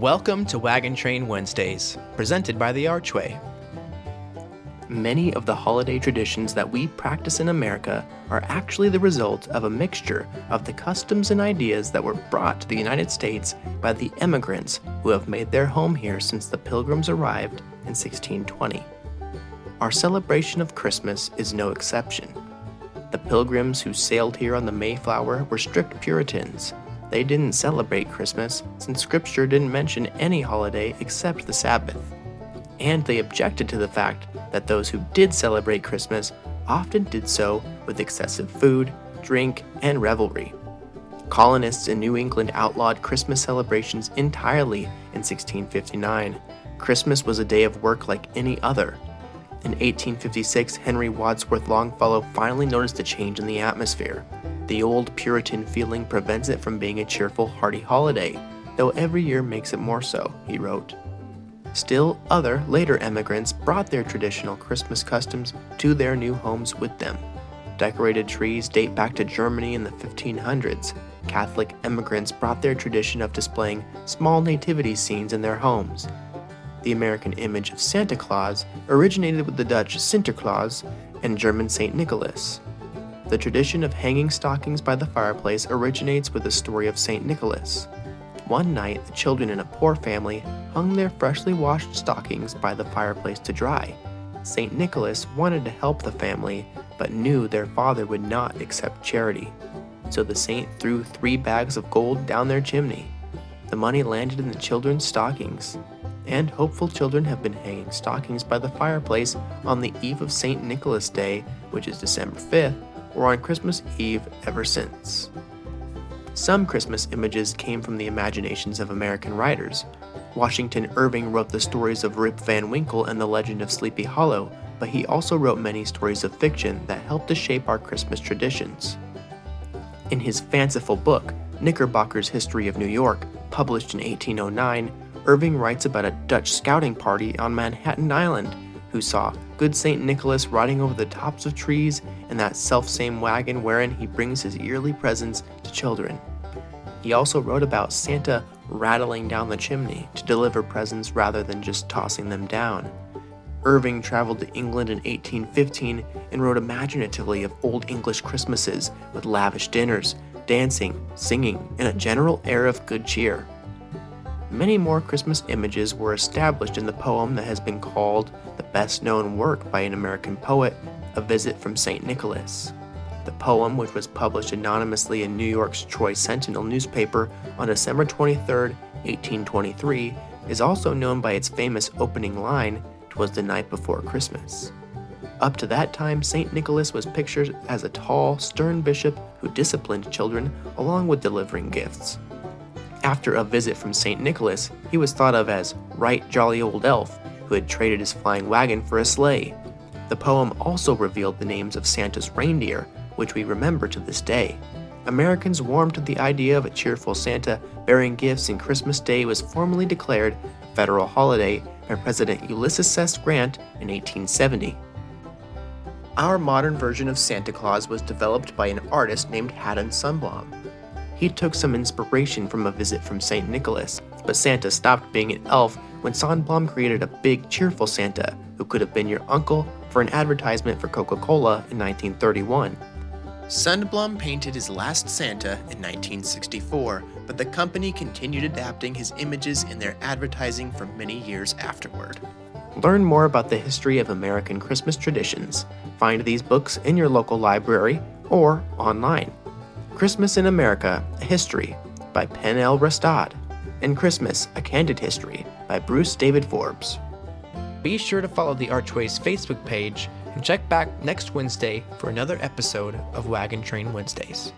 Welcome to Wagon Train Wednesdays, presented by The Archway. Many of the holiday traditions that we practice in America are actually the result of a mixture of the customs and ideas that were brought to the United States by the immigrants who have made their home here since the Pilgrims arrived in 1620. Our celebration of Christmas is no exception. The Pilgrims who sailed here on the Mayflower were strict Puritans. They didn't celebrate Christmas since Scripture didn't mention any holiday except the Sabbath. And they objected to the fact that those who did celebrate Christmas often did so with excessive food, drink, and revelry. Colonists in New England outlawed Christmas celebrations entirely in 1659. Christmas was a day of work like any other. In 1856, Henry Wadsworth Longfellow finally noticed a change in the atmosphere. The old Puritan feeling prevents it from being a cheerful, hearty holiday, though every year makes it more so, he wrote. Still, other, later immigrants brought their traditional Christmas customs to their new homes with them. Decorated trees date back to Germany in the 1500s. Catholic immigrants brought their tradition of displaying small nativity scenes in their homes. The American image of Santa Claus originated with the Dutch Sinterklaas and German St. Nicholas. The tradition of hanging stockings by the fireplace originates with the story of St. Nicholas. One night, the children in a poor family hung their freshly washed stockings by the fireplace to dry. St. Nicholas wanted to help the family, but knew their father would not accept charity. So the saint threw 3 bags of gold down their chimney. The money landed in the children's stockings. And hopeful children have been hanging stockings by the fireplace on the eve of St. Nicholas Day, which is December 5th, or on Christmas Eve ever since. Some Christmas images came from the imaginations of American writers. Washington Irving wrote the stories of Rip Van Winkle and the Legend of Sleepy Hollow, but he also wrote many stories of fiction that helped to shape our Christmas traditions. In his fanciful book, Knickerbocker's History of New York, published in 1809, Irving writes about a Dutch scouting party on Manhattan Island who saw good St. Nicholas riding over the tops of trees in that selfsame wagon wherein he brings his yearly presents to children. He also wrote about Santa rattling down the chimney to deliver presents rather than just tossing them down. Irving traveled to England in 1815 and wrote imaginatively of Old English Christmases with lavish dinners, dancing, singing, and a general air of good cheer. Many more Christmas images were established in the poem that has been called the best-known work by an American poet, A Visit from St. Nicholas. The poem, which was published anonymously in New York's Troy Sentinel newspaper on December 23, 1823, is also known by its famous opening line, "'Twas the night before Christmas." Up to that time, St. Nicholas was pictured as a tall, stern bishop who disciplined children along with delivering gifts. After A Visit from St. Nicholas, he was thought of as right jolly old elf who had traded his flying wagon for a sleigh. The poem also revealed the names of Santa's reindeer, which we remember to this day. Americans warmed to the idea of a cheerful Santa bearing gifts, and Christmas Day was formally declared a federal holiday by President Ulysses S. Grant in 1870. Our modern version of Santa Claus was developed by an artist named Haddon Sundblom. He took some inspiration from A Visit from St. Nicholas, but Santa stopped being an elf when Sundblom created a big, cheerful Santa who could have been your uncle for an advertisement for Coca-Cola in 1931. Sundblom painted his last Santa in 1964, but the company continued adapting his images in their advertising for many years afterward. Learn more about the history of American Christmas traditions. Find these books in your local library or online. Christmas in America, A History by Penn L. Rastad, and Christmas, A Candid History by Bruce David Forbes. Be sure to follow the Archway's Facebook page and check back next Wednesday for another episode of Wagon Train Wednesdays.